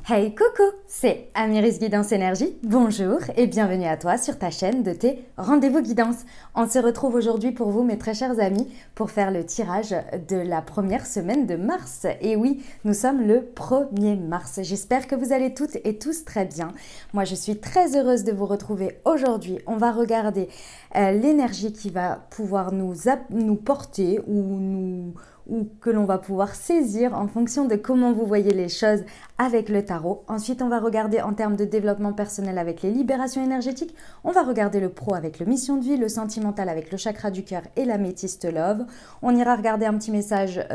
Hey coucou, c'est Amiris Guidance Énergie, bonjour et bienvenue à toi sur ta chaîne de tes rendez-vous guidance. On se retrouve aujourd'hui pour vous mes très chers amis pour faire le tirage de la première semaine de mars. Et oui, nous sommes le 1er mars, j'espère que vous allez toutes et tous très bien. Moi je suis très heureuse de vous retrouver aujourd'hui. On va regarder l'énergie qui va pouvoir nous porter ou que l'on va pouvoir saisir en fonction de comment vous voyez les choses avec le tarot. Ensuite, on va regarder en termes de développement personnel avec les libérations énergétiques. On va regarder le pro avec le mission de vie, le sentimental avec le chakra du cœur et l'améthyste love. On ira regarder un petit message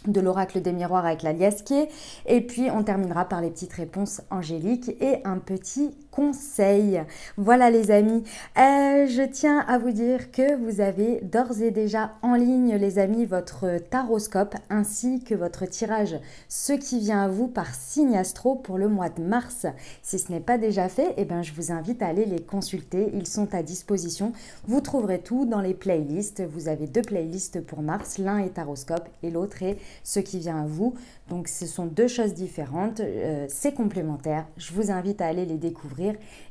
de l'oracle des miroirs avec la liasquier. Et puis, on terminera par les petites réponses angéliques et un petit conseil. Voilà les amis, je tiens à vous dire que vous avez d'ores et déjà en ligne les amis votre taroscope ainsi que votre tirage ce qui vient à vous par signe astro pour le mois de mars. Si ce n'est pas déjà fait, eh bien, je vous invite à aller les consulter, ils sont à disposition. Vous trouverez tout dans les playlists, vous avez deux playlists pour mars, l'un est taroscope et l'autre est ce qui vient à vous. Donc ce sont deux choses différentes, c'est complémentaire. Je vous invite à aller les découvrir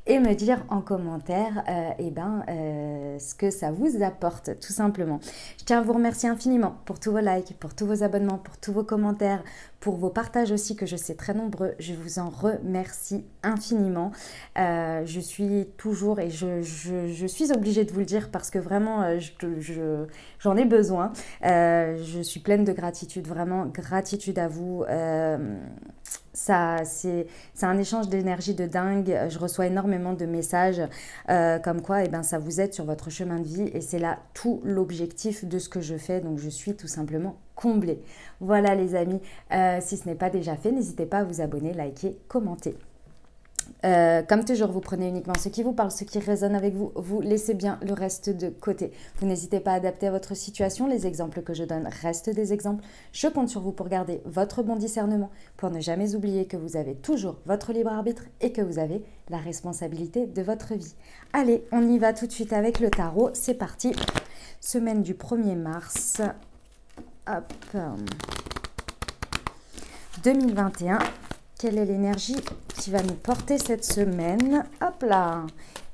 et me dire en commentaire ce que ça vous apporte tout simplement. Je tiens à vous remercier infiniment pour tous vos likes, pour tous vos abonnements, pour tous vos commentaires, pour vos partages aussi que je sais très nombreux. Je vous en remercie infiniment. Je suis toujours et je suis obligée de vous le dire parce que vraiment j'en ai besoin. Je suis pleine de gratitude, vraiment gratitude à vous. C'est un échange d'énergie de dingue. Je reçois énormément de messages comme quoi ça vous aide sur votre chemin de vie et c'est là tout l'objectif de ce que je fais. Donc je suis tout simplement comblée. Voilà les amis, si ce n'est pas déjà fait, n'hésitez pas à vous abonner, liker, commenter. Comme toujours, vous prenez uniquement ce qui vous parle, ce qui résonne avec vous, vous laissez bien le reste de côté. Vous n'hésitez pas à adapter à votre situation, les exemples que je donne restent des exemples. Je compte sur vous pour garder votre bon discernement, pour ne jamais oublier que vous avez toujours votre libre arbitre et que vous avez la responsabilité de votre vie. Allez, on y va tout de suite avec le tarot, c'est parti. Semaine du 1er mars, hop, 2021. Quelle est l'énergie qui va nous porter cette semaine? Hop là,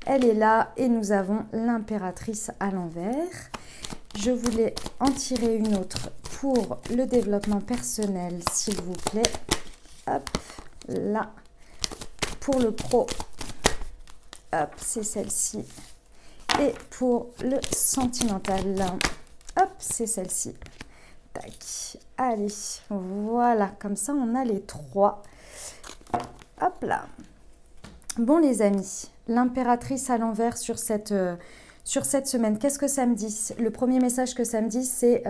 elle est là et nous avons l'impératrice à l'envers. Je voulais en tirer une autre pour le développement personnel, s'il vous plaît. Hop là, pour le pro, hop, c'est celle-ci. Et pour le sentimental, hop, c'est celle-ci. Tac, allez, voilà, comme ça on a les trois. Hop là. Bon les amis, l'impératrice à l'envers sur cette semaine, qu'est-ce que ça me dit? Le premier message que ça me dit, c'est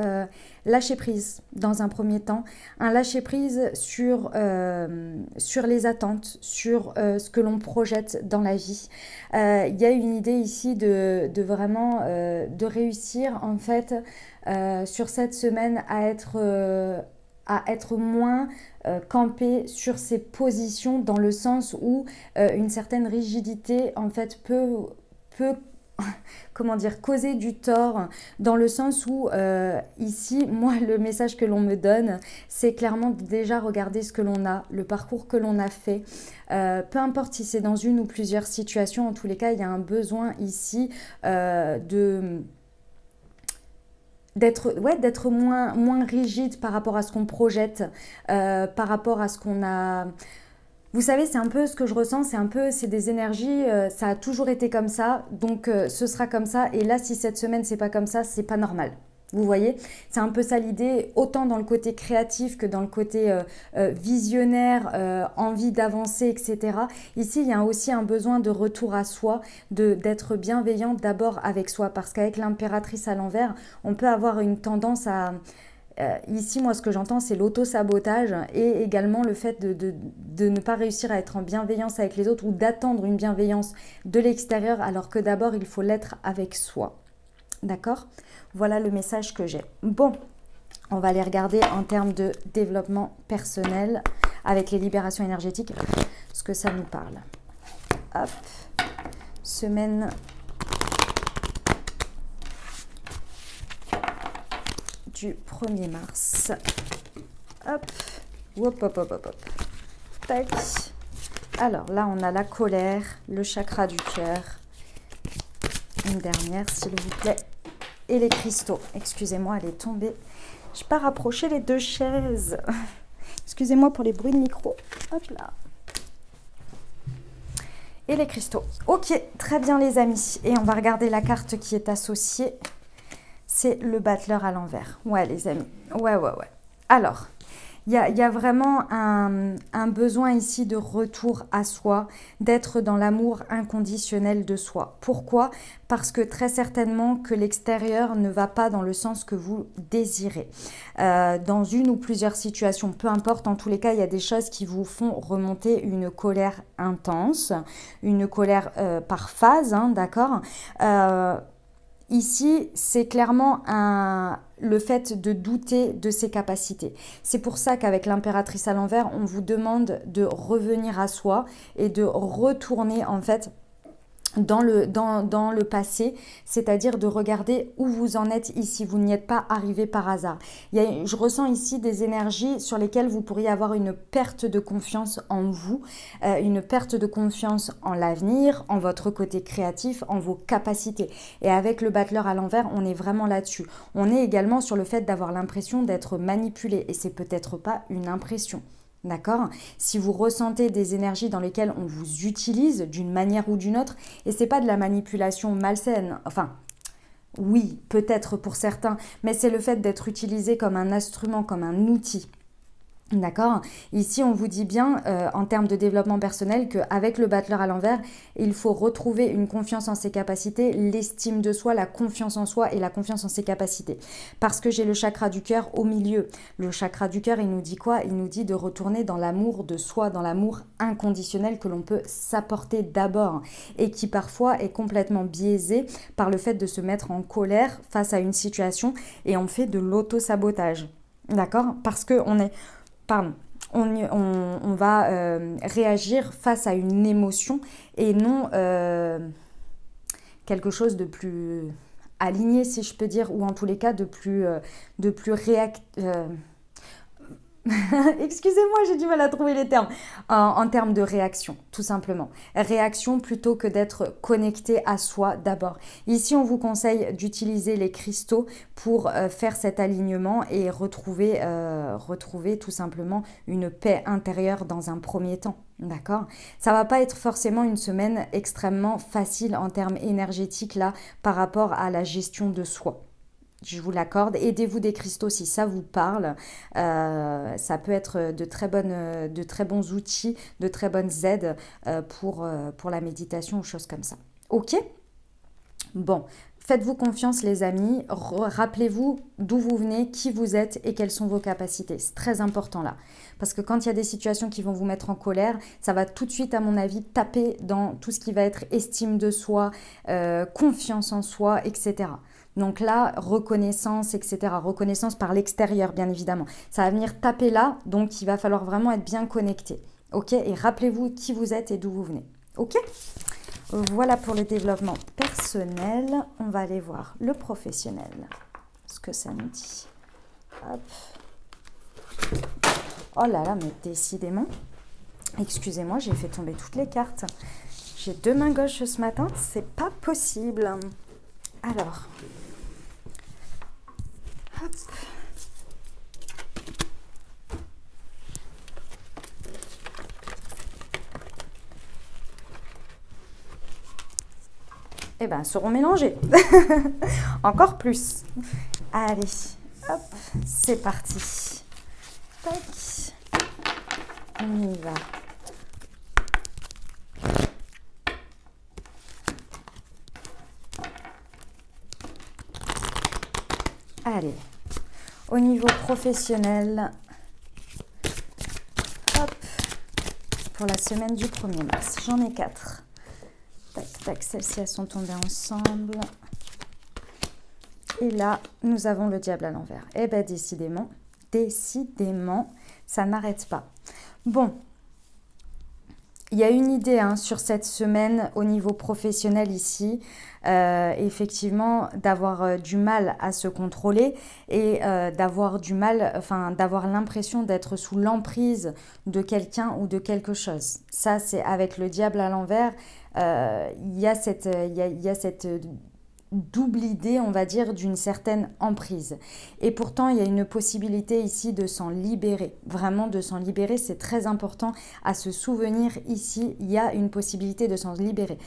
lâcher prise dans un premier temps. Un lâcher prise sur les attentes, sur ce que l'on projette dans la vie. Il y a une idée ici de vraiment de réussir en fait sur cette semaine à être moins campé sur ses positions dans le sens où une certaine rigidité en fait peut comment dire, causer du tort dans le sens où ici, moi, le message que l'on me donne, c'est clairement déjà regarder ce que l'on a, le parcours que l'on a fait. Peu importe si c'est dans une ou plusieurs situations, en tous les cas, il y a un besoin ici d'être moins rigide par rapport à ce qu'on projette, par rapport à ce qu'on a. Vous savez, c'est un peu ce que je ressens, c'est des énergies, ça a toujours été comme ça, donc ce sera comme ça. Et là, si cette semaine, c'est pas comme ça, c'est pas normal. Vous voyez, c'est un peu ça l'idée, autant dans le côté créatif que dans le côté visionnaire, envie d'avancer, etc. Ici, il y a aussi un besoin de retour à soi, d'être bienveillant d'abord avec soi, parce qu'avec l'impératrice à l'envers, on peut avoir une tendance à... ici, moi, ce que j'entends, c'est l'auto-sabotage et également le fait de ne pas réussir à être en bienveillance avec les autres ou d'attendre une bienveillance de l'extérieur, alors que d'abord, il faut l'être avec soi. D'accord? Voilà le message que j'ai. Bon, on va aller regarder en termes de développement personnel avec les libérations énergétiques, ce que ça nous parle. Hop, semaine du 1er mars. Hop, hop, hop, hop, hop, hop. Tac. Alors là, on a la colère, le chakra du cœur. Une dernière, s'il vous plaît. Et les cristaux. Excusez-moi, elle est tombée. Je n'ai pas rapproché les deux chaises. Excusez-moi pour les bruits de micro. Hop là. Et les cristaux. Ok, très bien les amis. Et on va regarder la carte qui est associée. C'est le battleur à l'envers. Ouais les amis. Ouais. Alors, il y a vraiment un besoin ici de retour à soi, d'être dans l'amour inconditionnel de soi. Pourquoi? Parce que très certainement que l'extérieur ne va pas dans le sens que vous désirez. Dans une ou plusieurs situations, peu importe, en tous les cas, il y a des choses qui vous font remonter une colère intense, une colère par phase, hein, d'accord? Ici, c'est clairement le fait de douter de ses capacités. C'est pour ça qu'avec l'impératrice à l'envers, on vous demande de revenir à soi et de retourner en fait dans le passé, c'est-à-dire de regarder où vous en êtes ici. Vous n'y êtes pas arrivé par hasard. Je ressens ici des énergies sur lesquelles vous pourriez avoir une perte de confiance en vous, une perte de confiance en l'avenir, en votre côté créatif, en vos capacités. Et avec le battleur à l'envers, on est vraiment là-dessus. On est également sur le fait d'avoir l'impression d'être manipulé et c'est peut-être pas une impression. D'accord? Si vous ressentez des énergies dans lesquelles on vous utilise d'une manière ou d'une autre, et c'est pas de la manipulation malsaine, enfin, oui, peut-être pour certains, mais c'est le fait d'être utilisé comme un instrument, comme un outil. D'accord? Ici, on vous dit bien, en termes de développement personnel, qu'avec le battleur à l'envers, il faut retrouver une confiance en ses capacités, l'estime de soi, la confiance en soi et la confiance en ses capacités. Parce que j'ai le chakra du cœur au milieu. Le chakra du cœur, il nous dit quoi? Il nous dit de retourner dans l'amour de soi, dans l'amour inconditionnel que l'on peut s'apporter d'abord et qui parfois est complètement biaisé par le fait de se mettre en colère face à une situation et on fait de l'auto-sabotage. D'accord? Parce qu'on est... Pardon, on va réagir face à une émotion et non quelque chose de plus aligné, si je peux dire, ou en tous les cas de plus excusez-moi, j'ai du mal à trouver les termes. En termes de réaction, tout simplement. Réaction plutôt que d'être connecté à soi d'abord. Ici, on vous conseille d'utiliser les cristaux pour faire cet alignement et retrouver tout simplement une paix intérieure dans un premier temps. D'accord? Ça va pas être forcément une semaine extrêmement facile en termes énergétiques là par rapport à la gestion de soi. Je vous l'accorde. Aidez-vous des cristaux si ça vous parle. Ça peut être de très bons outils, de très bonnes aides pour la méditation ou choses comme ça. Ok? Bon, faites-vous confiance les amis. Rappelez-vous d'où vous venez, qui vous êtes et quelles sont vos capacités. C'est très important là. Parce que quand il y a des situations qui vont vous mettre en colère, ça va tout de suite, à mon avis, taper dans tout ce qui va être estime de soi, confiance en soi, etc. Donc là, reconnaissance, etc. Reconnaissance par l'extérieur, bien évidemment. Ça va venir taper là, donc il va falloir vraiment être bien connecté. Ok? Et rappelez-vous qui vous êtes et d'où vous venez. Ok? Voilà pour le développement personnel. On va aller voir le professionnel. Ce que ça nous dit. Hop. Oh là là, mais décidément. Excusez-moi, j'ai fait tomber toutes les cartes. J'ai deux mains gauches ce matin. C'est pas possible. Alors. Hop. Eh bien, seront mélangés. Encore plus. Allez, hop, c'est parti. Tac. On y va. Allez, au niveau professionnel, hop, pour la semaine du 1er mars, j'en ai 4. Tac, tac, celles-ci, elles sont tombées ensemble. Et là, nous avons le diable à l'envers. Eh bien, décidément, ça n'arrête pas. Bon, Il y a une idée hein, sur cette semaine au niveau professionnel ici, effectivement d'avoir du mal à se contrôler et d'avoir du mal, enfin d'avoir l'impression d'être sous l'emprise de quelqu'un ou de quelque chose. Ça c'est avec le diable à l'envers, il y a cette double idée, on va dire, d'une certaine emprise. Et pourtant, il y a une possibilité ici de s'en libérer. Vraiment, de s'en libérer, c'est très important à se souvenir. Ici, il y a une possibilité de s'en libérer.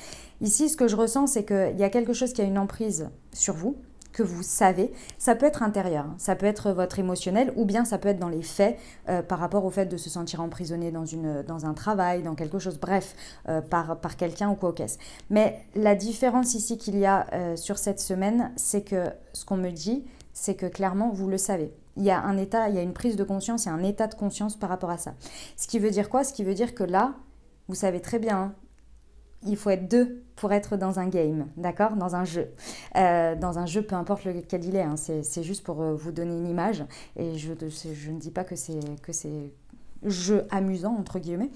Ici, ce que je ressens, c'est qu'il y a quelque chose qui a une emprise sur vous, que vous savez. Ça peut être intérieur, ça peut être votre émotionnel, ou bien ça peut être dans les faits, par rapport au fait de se sentir emprisonné dans un travail, dans quelque chose, bref, par quelqu'un ou quoi qu'est-ce. Mais la différence ici qu'il y a sur cette semaine, c'est que ce qu'on me dit, c'est que clairement, vous le savez. Il y a un état, il y a une prise de conscience, il y a un état de conscience par rapport à ça. Ce qui veut dire quoi? Ce qui veut dire que là, vous savez très bien, hein, il faut être deux pour être dans un game, d'accord? Dans un jeu. Dans un jeu, peu importe lequel il est, hein, c'est juste pour vous donner une image. Et je ne dis pas que c'est jeu amusant, entre guillemets.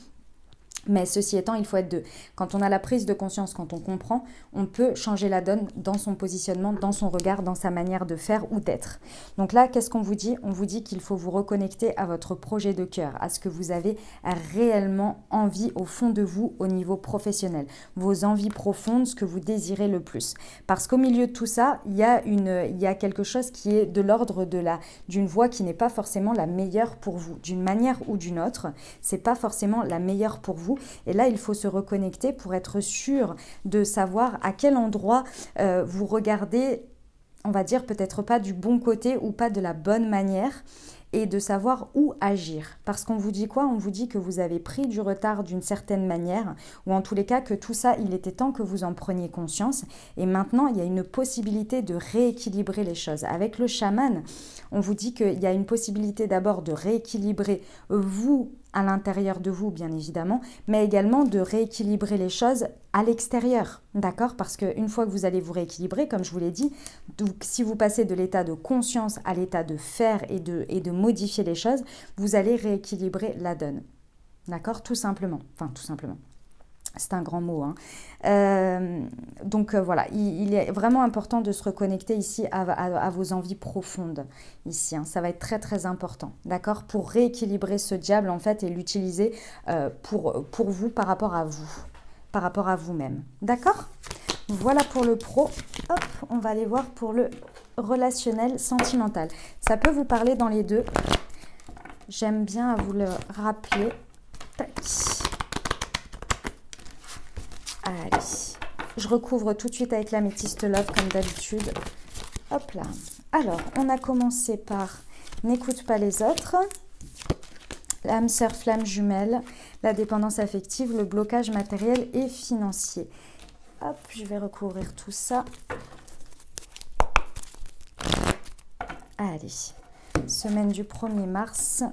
Mais ceci étant, il faut être deux. Quand on a la prise de conscience, quand on comprend, on peut changer la donne dans son positionnement, dans son regard, dans sa manière de faire ou d'être. Donc là, qu'est-ce qu'on vous dit? On vous dit qu'il faut vous reconnecter à votre projet de cœur, à ce que vous avez réellement envie au fond de vous au niveau professionnel. Vos envies profondes, ce que vous désirez le plus. Parce qu'au milieu de tout ça, il y a quelque chose qui est de l'ordre d'une voie qui n'est pas forcément la meilleure pour vous. D'une manière ou d'une autre, c'est pas forcément la meilleure pour vous. Et là, il faut se reconnecter pour être sûr de savoir à quel endroit vous regardez, on va dire peut-être pas du bon côté ou pas de la bonne manière, et de savoir où agir. Parce qu'on vous dit quoi? On vous dit que vous avez pris du retard d'une certaine manière, ou en tous les cas que tout ça, il était temps que vous en preniez conscience. Et maintenant, il y a une possibilité de rééquilibrer les choses. Avec le chaman, on vous dit qu'il y a une possibilité d'abord de rééquilibrer vous à l'intérieur de vous, bien évidemment, mais également de rééquilibrer les choses à l'extérieur, d'accord? Parce qu'une fois que vous allez vous rééquilibrer, comme je vous l'ai dit, donc si vous passez de l'état de conscience à l'état de faire et de modifier les choses, vous allez rééquilibrer la donne, d'accord? Tout simplement, enfin tout simplement. C'est un grand mot. Hein. Donc voilà, il est vraiment important de se reconnecter ici à vos envies profondes. Ici, hein. Ça va être très très important, d'accord? Pour rééquilibrer ce diable en fait et l'utiliser pour vous par rapport à vous, par rapport à vous-même. D'accord? Voilà pour le pro. Hop, on va aller voir pour le relationnel sentimental. Ça peut vous parler dans les deux. J'aime bien vous le rappeler. Tac. Allez, je recouvre tout de suite avec l'améthyste love comme d'habitude. Hop là. Alors, on a commencé par n'écoute pas les autres, l'âme sœur flamme jumelle, la dépendance affective, le blocage matériel et financier. Hop, je vais recouvrir tout ça. Allez, semaine du 1er mars.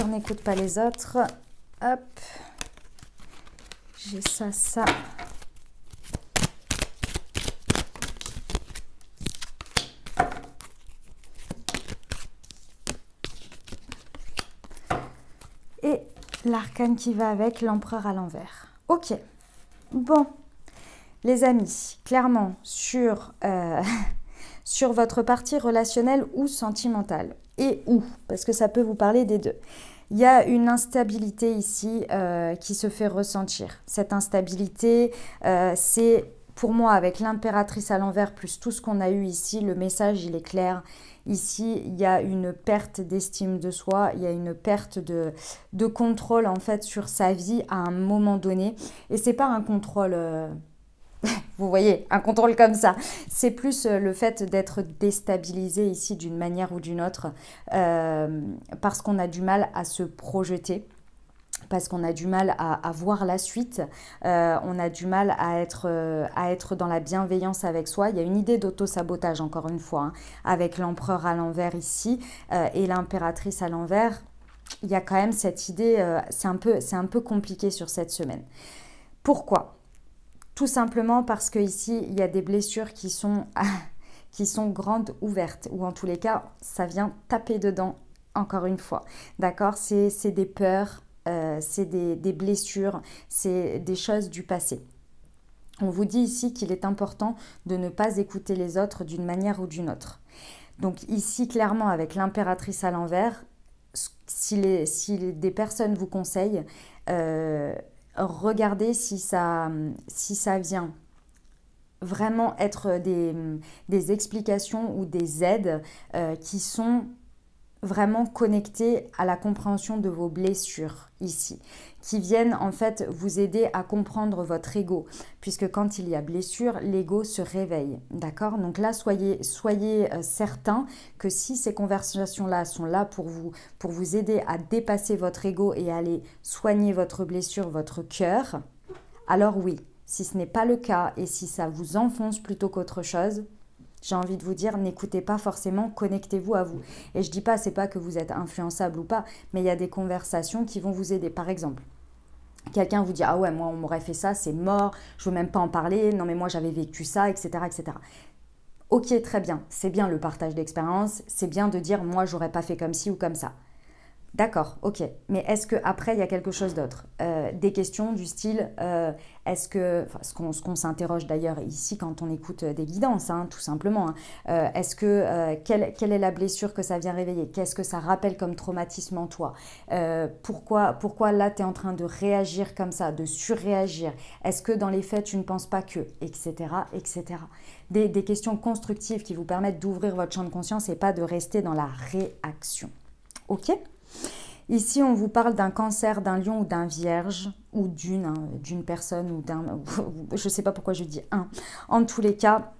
N'écoute pas les autres. Hop. J'ai ça. Et l'arcane qui va avec, l'empereur à l'envers. Ok. Bon. Les amis, clairement, sur votre partie relationnelle ou sentimentale. Et où? Parce que ça peut vous parler des deux. Il y a une instabilité ici qui se fait ressentir. Cette instabilité, c'est pour moi avec l'impératrice à l'envers plus tout ce qu'on a eu ici, le message il est clair. Ici, il y a une perte d'estime de soi, il y a une perte de contrôle en fait sur sa vie à un moment donné. Et c'est pas un contrôle... Vous voyez, un contrôle comme ça. C'est plus le fait d'être déstabilisé ici d'une manière ou d'une autre parce qu'on a du mal à se projeter, parce qu'on a du mal à voir la suite, on a du mal à être dans la bienveillance avec soi. Il y a une idée d'auto-sabotage, encore une fois, hein, avec l'empereur à l'envers ici et l'impératrice à l'envers. Il y a quand même cette idée, c'est un peu compliqué sur cette semaine. Pourquoi ? Tout simplement parce qu'ici, il y a des blessures qui sont qui sont grandes ouvertes, ou en tous les cas, ça vient taper dedans, encore une fois. D'accord? C'est des peurs, c'est des blessures, c'est des choses du passé. On vous dit ici qu'il est important de ne pas écouter les autres d'une manière ou d'une autre. Donc ici, clairement, avec l'impératrice à l'envers, si des personnes vous conseillent, regardez si ça vient vraiment être des explications ou des aides qui sont vraiment connectées à la compréhension de vos blessures ici, qui viennent en fait vous aider à comprendre votre ego, puisque quand il y a blessure, l'ego se réveille, d'accord? Donc là, soyez certains que si ces conversations-là sont là pour vous aider à dépasser votre ego et à aller soigner votre blessure, votre cœur, alors oui. Si ce n'est pas le cas et si ça vous enfonce plutôt qu'autre chose, j'ai envie de vous dire, n'écoutez pas forcément, connectez-vous à vous. Et je dis pas, c'est pas que vous êtes influençable ou pas, mais il y a des conversations qui vont vous aider. Par exemple, quelqu'un vous dit, ah ouais, moi on m'aurait fait ça, c'est mort, je veux même pas en parler, non mais moi j'avais vécu ça, etc., etc. Ok, très bien, c'est bien le partage d'expérience, c'est bien de dire, moi j'aurais pas fait comme ci ou comme ça. D'accord, ok. Mais est-ce qu'après, il y a quelque chose d'autre? Des questions du style, est-ce que, enfin, ce qu'on s'interroge d'ailleurs ici quand on écoute des guidances, hein, tout simplement, hein, quelle est la blessure que ça vient réveiller? Qu'est-ce que ça rappelle comme traumatisme en toi? Pourquoi là, tu es en train de réagir comme ça, de surréagir? Est-ce que dans les faits, tu ne penses pas que, etc., etc. Des questions constructives qui vous permettent d'ouvrir votre champ de conscience et pas de rester dans la réaction. Ok? Ici, on vous parle d'un cancer, d'un lion ou d'un vierge, ou d'une personne, ou d'un... Je ne sais pas pourquoi je dis un. En tous les cas,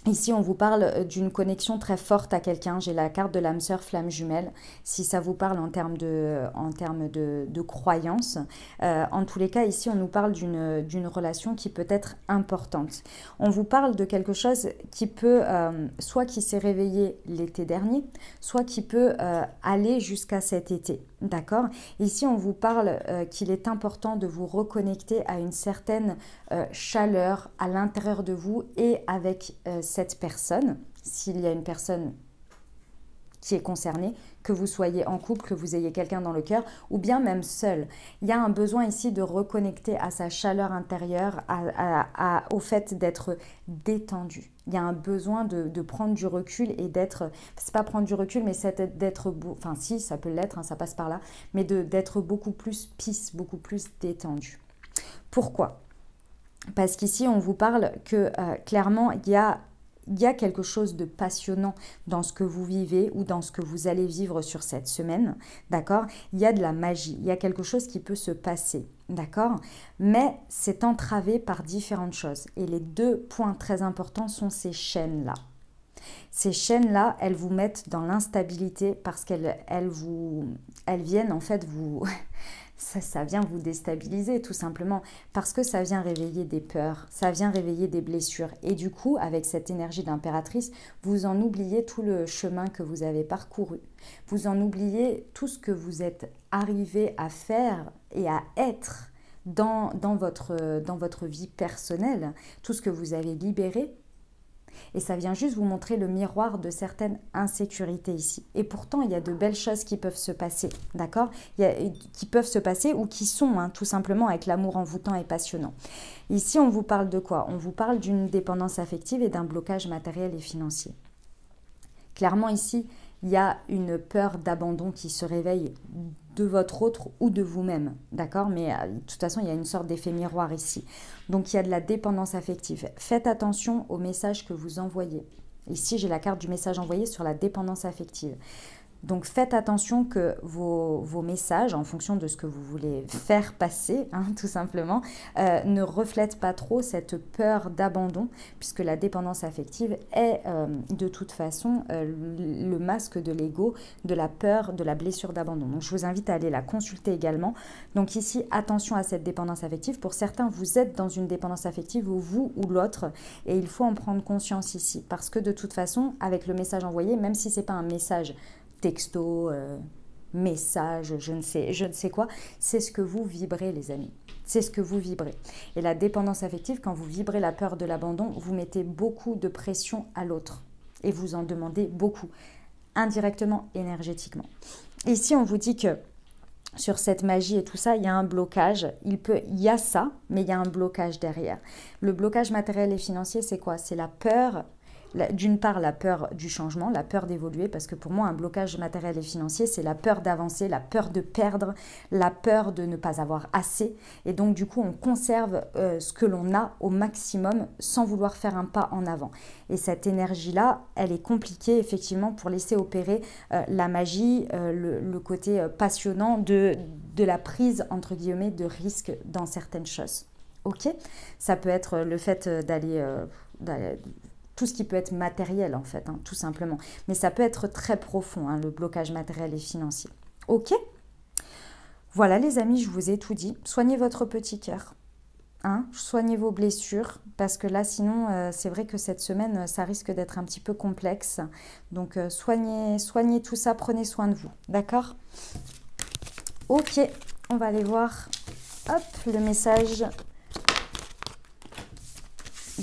ici, on vous parle d'une connexion très forte à quelqu'un. J'ai la carte de l'âme sœur flamme jumelle, si ça vous parle en termes de croyance. En tous les cas, ici, on nous parle d'une relation qui peut être importante. On vous parle de quelque chose qui peut, soit qui s'est réveillé l'été dernier, soit qui peut aller jusqu'à cet été. D'accord? Ici, on vous parle qu'il est important de vous reconnecter à une certaine chaleur à l'intérieur de vous et avec cette personne, s'il y a une personne qui est concernée, que vous soyez en couple, que vous ayez quelqu'un dans le cœur, ou bien même seul. Il y a un besoin ici de reconnecter à sa chaleur intérieure, au fait d'être détendu. Il y a un besoin de prendre du recul et d'être, c'est pas prendre du recul, mais c'est d'être, enfin si, ça peut l'être, hein, ça passe par là, mais d'être beaucoup plus peace, beaucoup plus détendu. Pourquoi ? Parce qu'ici, on vous parle que clairement, il y a quelque chose de passionnant dans ce que vous vivez ou dans ce que vous allez vivre sur cette semaine, d'accord? Il y a de la magie, il y a quelque chose qui peut se passer, d'accord? Mais c'est entravé par différentes choses. Et les deux points très importants sont ces chaînes-là. Ces chaînes-là, elles vous mettent dans l'instabilité parce qu'elles viennent en fait vous... Ça vient vous déstabiliser tout simplement parce que ça vient réveiller des peurs, ça vient réveiller des blessures. Et du coup, avec cette énergie d'impératrice, vous en oubliez tout le chemin que vous avez parcouru. Vous en oubliez tout ce que vous êtes arrivé à faire et à être dans votre vie personnelle, tout ce que vous avez libéré. Et ça vient juste vous montrer le miroir de certaines insécurités ici. Et pourtant, il y a de belles choses qui peuvent se passer, d'accord? Qui peuvent se passer ou qui sont, hein, tout simplement, avec l'amour envoûtant et passionnant. Ici, on vous parle de quoi? On vous parle d'une dépendance affective et d'un blocage matériel et financier. Clairement, ici, il y a une peur d'abandon qui se réveille de votre autre ou de vous-même, d'accord? Mais de toute façon, il y a une sorte d'effet miroir ici. Donc, il y a de la dépendance affective. Faites attention aux messages que vous envoyez. Ici, j'ai la carte du message envoyé sur la dépendance affective. Donc, faites attention que vos messages, en fonction de ce que vous voulez faire passer, hein, tout simplement, ne reflètent pas trop cette peur d'abandon, puisque la dépendance affective est de toute façon le masque de l'ego, de la peur, de la blessure d'abandon. Donc, je vous invite à aller la consulter également. Donc, ici, attention à cette dépendance affective. Pour certains, vous êtes dans une dépendance affective, ou vous ou l'autre, et il faut en prendre conscience ici, parce que de toute façon, avec le message envoyé, même si ce n'est pas un message texto, message, je ne sais quoi, c'est ce que vous vibrez, les amis. C'est ce que vous vibrez. Et la dépendance affective, quand vous vibrez la peur de l'abandon, vous mettez beaucoup de pression à l'autre. et vous en demandez beaucoup, indirectement, énergétiquement. Ici, on vous dit que sur cette magie et tout ça, il y a un blocage. Il y a ça, mais il y a un blocage derrière. Le blocage matériel et financier, c'est quoi? C'est la peur. D'une part, la peur du changement, la peur d'évoluer, parce que pour moi, un blocage matériel et financier, c'est la peur d'avancer, la peur de perdre, la peur de ne pas avoir assez. Et donc, du coup, on conserve ce que l'on a au maximum sans vouloir faire un pas en avant. Et cette énergie-là, elle est compliquée, effectivement, pour laisser opérer la magie, le côté passionnant de la prise, entre guillemets, de risque dans certaines choses. Ok? Ça peut être le fait d'aller tout ce qui peut être matériel en fait, tout simplement. Mais ça peut être très profond, le blocage matériel et financier. Ok? Voilà les amis, je vous ai tout dit. Soignez votre petit cœur. Soignez vos blessures, parce que là sinon, c'est vrai que cette semaine, ça risque d'être un petit peu complexe. Donc soignez tout ça, prenez soin de vous. D'accord? Ok, on va aller voir le message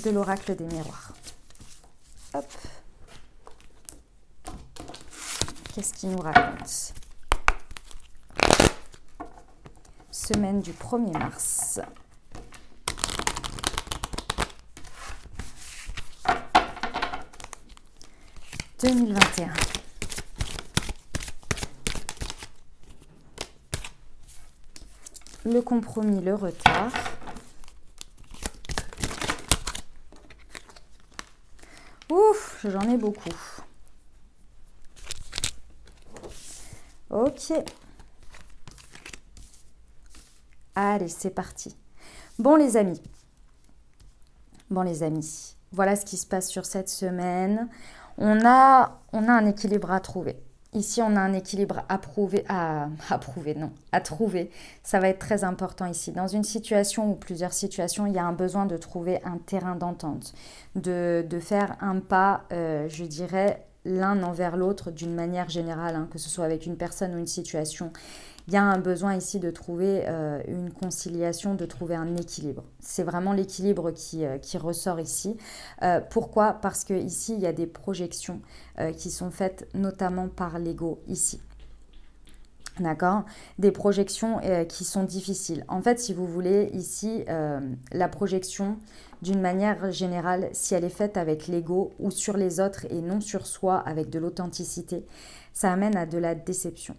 de l'oracle des miroirs. Hop. Qu'est-ce qu'il nous raconte? Semaine du 1er mars. « 2021 ». Le compromis, le retard. Ouf, j'en ai beaucoup. Ok. Allez, c'est parti. Bon les amis, voilà ce qui se passe sur cette semaine. On a un équilibre à trouver. Ici, on a un équilibre à trouver. Ça va être très important ici. Dans une situation ou plusieurs situations, il y a un besoin de trouver un terrain d'entente, de faire un pas, je dirais, l'un envers l'autre d'une manière générale, que ce soit avec une personne ou une situation. Il y a un besoin ici de trouver une conciliation, de trouver un équilibre. C'est vraiment l'équilibre qui ressort ici. Pourquoi? Parce que ici il y a des projections qui sont faites notamment par l'ego ici. D'accord? Des projections qui sont difficiles. En fait, si vous voulez, ici, la projection, d'une manière générale, si elle est faite avec l'ego ou sur les autres et non sur soi, avec de l'authenticité, ça amène à de la déception.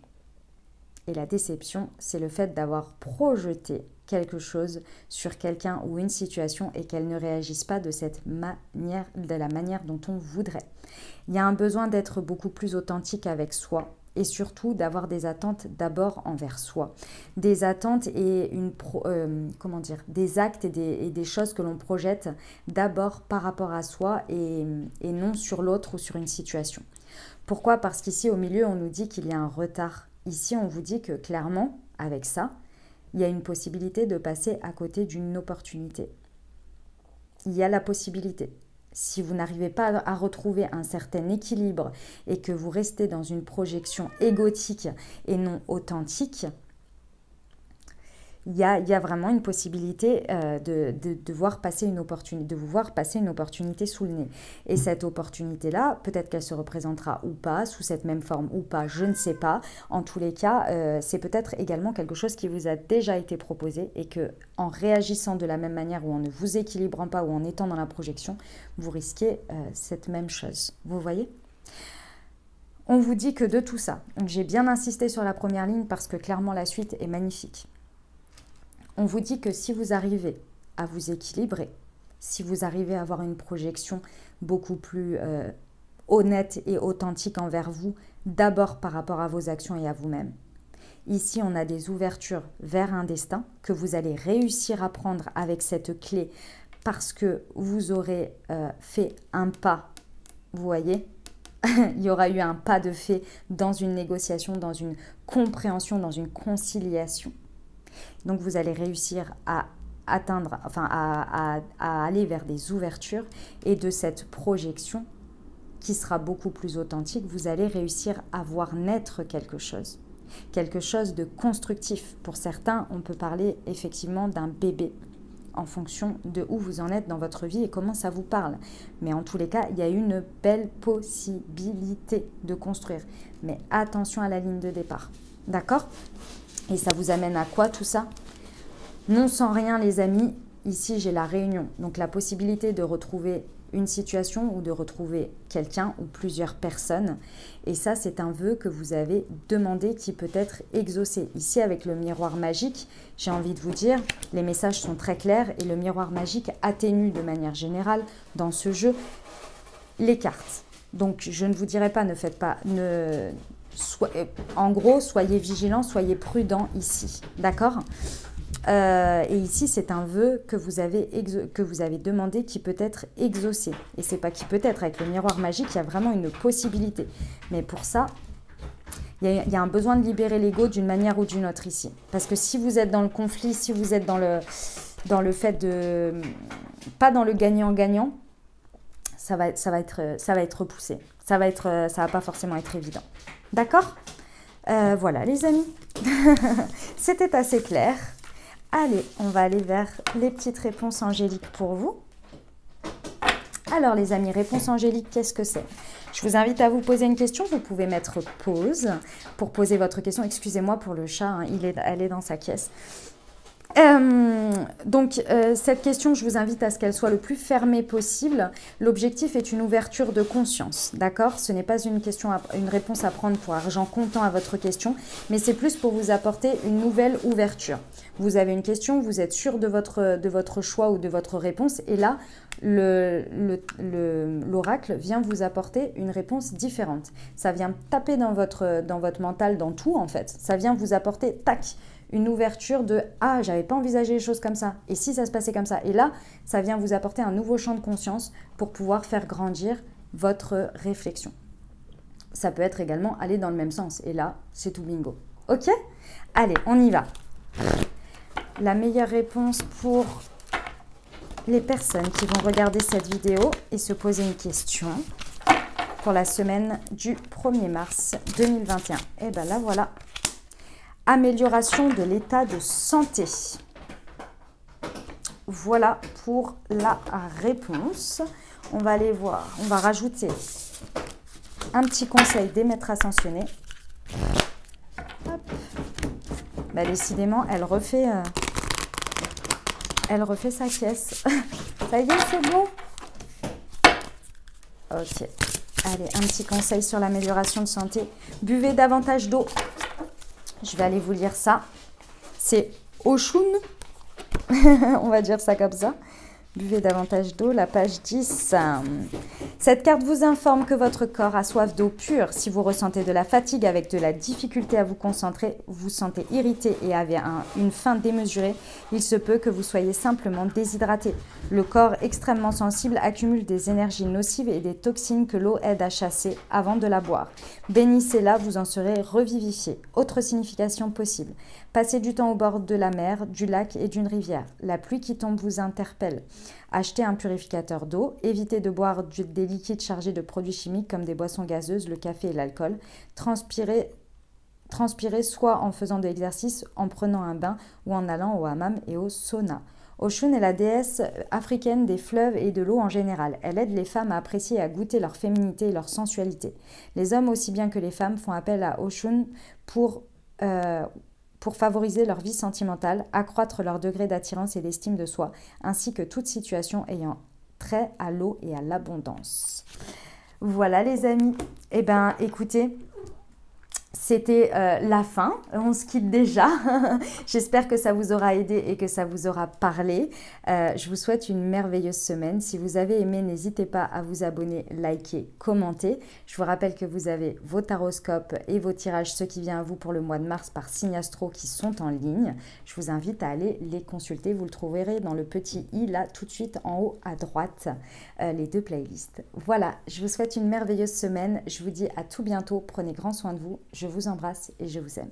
Et la déception, c'est le fait d'avoir projeté quelque chose sur quelqu'un ou une situation et qu'elle ne réagisse pas de la manière dont on voudrait. Il y a un besoin d'être beaucoup plus authentique avec soi et surtout d'avoir des attentes d'abord envers soi. Des attentes et des actes et des choses que l'on projette d'abord par rapport à soi et non sur l'autre ou sur une situation. Pourquoi? Parce qu'ici au milieu, on nous dit qu'il y a un retard. Ici, on vous dit que clairement, avec ça, il y a une possibilité de passer à côté d'une opportunité. Il y a la possibilité. Si vous n'arrivez pas à retrouver un certain équilibre et que vous restez dans une projection égotique et non authentique, il y a vraiment une possibilité de voir passer une opportunité, de vous voir passer une opportunité sous le nez. Et cette opportunité-là, peut-être qu'elle se représentera ou pas, sous cette même forme ou pas, je ne sais pas. En tous les cas, c'est peut-être également quelque chose qui vous a déjà été proposé et que, en réagissant de la même manière ou en ne vous équilibrant pas ou en étant dans la projection, vous risquez cette même chose. Vous voyez ? On vous dit que de tout ça, j'ai bien insisté sur la première ligne parce que clairement la suite est magnifique. On vous dit que si vous arrivez à vous équilibrer, si vous arrivez à avoir une projection beaucoup plus honnête et authentique envers vous, d'abord par rapport à vos actions et à vous-même. Ici, on a des ouvertures vers un destin que vous allez réussir à prendre avec cette clé parce que vous aurez fait un pas, vous voyez ? Il y aura eu un pas de fait dans une négociation, dans une compréhension, dans une conciliation. Donc, vous allez réussir à atteindre, à aller vers des ouvertures et de cette projection qui sera beaucoup plus authentique, vous allez réussir à voir naître quelque chose de constructif. Pour certains, on peut parler effectivement d'un bébé en fonction de où vous en êtes dans votre vie et comment ça vous parle. Mais en tous les cas, il y a une belle possibilité de construire. Mais attention à la ligne de départ. D'accord? Et ça vous amène à quoi tout ça? Non sans rien les amis, ici j'ai la réunion. Donc la possibilité de retrouver une situation ou de retrouver quelqu'un ou plusieurs personnes. Et ça, c'est un vœu que vous avez demandé qui peut être exaucé. Ici, avec le miroir magique, j'ai envie de vous dire, les messages sont très clairs et le miroir magique atténue de manière générale dans ce jeu les cartes. Donc, je ne vous dirai pas, ne faites pas... en gros, soyez vigilants, soyez prudents ici. D'accord ? Et ici, c'est un vœu que vous avez demandé qui peut être exaucé. Et c'est pas qui peut être. Avec le miroir magique, il y a vraiment une possibilité. Mais pour ça, il y a un besoin de libérer l'ego d'une manière ou d'une autre ici. Parce que si vous êtes dans le conflit, si vous êtes dans le fait de... pas dans le gagnant-gagnant, ça va être repoussé. Ça va pas forcément être évident. D'accord ? Voilà, les amis. C'était assez clair. Allez, on va aller vers les petites réponses angéliques pour vous. Alors les amis, réponse angélique, qu'est-ce que c'est? Je vous invite à vous poser une question. Vous pouvez mettre pause pour poser votre question. Excusez-moi pour le chat, hein, elle est dans sa caisse. Cette question, je vous invite à ce qu'elle soit le plus fermée possible. L'objectif est une ouverture de conscience, d'accord? Ce n'est pas une réponse à prendre pour argent comptant à votre question, mais c'est plus pour vous apporter une nouvelle ouverture. Vous avez une question, vous êtes sûr de votre choix ou de votre réponse, et là, l'oracle vient vous apporter une réponse différente. Ça vient taper dans votre mental, dans tout en fait. Ça vient vous apporter, tac, une ouverture de « Ah, j'avais pas envisagé les choses comme ça. Et si ça se passait comme ça ?» Et là, ça vient vous apporter un nouveau champ de conscience pour pouvoir faire grandir votre réflexion. Ça peut être également aller dans le même sens. Et là, c'est tout bingo. Ok? Allez, on y va. La meilleure réponse pour les personnes qui vont regarder cette vidéo et se poser une question pour la semaine du 1er mars 2021. Et bien là, voilà. Amélioration de l'état de santé. Voilà pour la réponse. On va aller voir. On va rajouter un petit conseil des maîtres ascensionnés. Hop. Bah, décidément, elle refait sa caisse. Ça y est, c'est bon? Ok. Allez, un petit conseil sur l'amélioration de santé. Buvez davantage d'eau. Je vais aller vous lire ça. C'est Oshun. On va dire ça comme ça. Buvez davantage d'eau, la page 10. Cette carte vous informe que votre corps a soif d'eau pure. Si vous ressentez de la fatigue avec de la difficulté à vous concentrer, vous sentez irrité et avez une faim démesurée, il se peut que vous soyez simplement déshydraté. Le corps extrêmement sensible accumule des énergies nocives et des toxines que l'eau aide à chasser avant de la boire. Bénissez-la, vous en serez revivifié. Autre signification possible. Passez du temps au bord de la mer, du lac et d'une rivière. La pluie qui tombe vous interpelle. Achetez un purificateur d'eau. Évitez de boire des liquides chargés de produits chimiques comme des boissons gazeuses, le café et l'alcool. Transpirez soit en faisant de l'exercice, en prenant un bain ou en allant au hammam et au sauna. Oshun est la déesse africaine des fleuves et de l'eau en général. Elle aide les femmes à apprécier et à goûter leur féminité et leur sensualité. Les hommes aussi bien que les femmes font appel à Oshun pour favoriser leur vie sentimentale, accroître leur degré d'attirance et d'estime de soi, ainsi que toute situation ayant trait à l'eau et à l'abondance. Voilà les amis. Eh bien, écoutez, c'était la fin. On se quitte déjà. J'espère que ça vous aura aidé et que ça vous aura parlé. Je vous souhaite une merveilleuse semaine. Si vous avez aimé, n'hésitez pas à vous abonner, liker, commenter. Je vous rappelle que vous avez vos taroscopes et vos tirages, ceux qui viennent à vous pour le mois de mars par Signe Astro qui sont en ligne. Je vous invite à aller les consulter. Vous le trouverez dans le petit i là tout de suite en haut à droite, les deux playlists. Voilà, je vous souhaite une merveilleuse semaine. Je vous dis à tout bientôt. Prenez grand soin de vous. Je vous embrasse et je vous aime.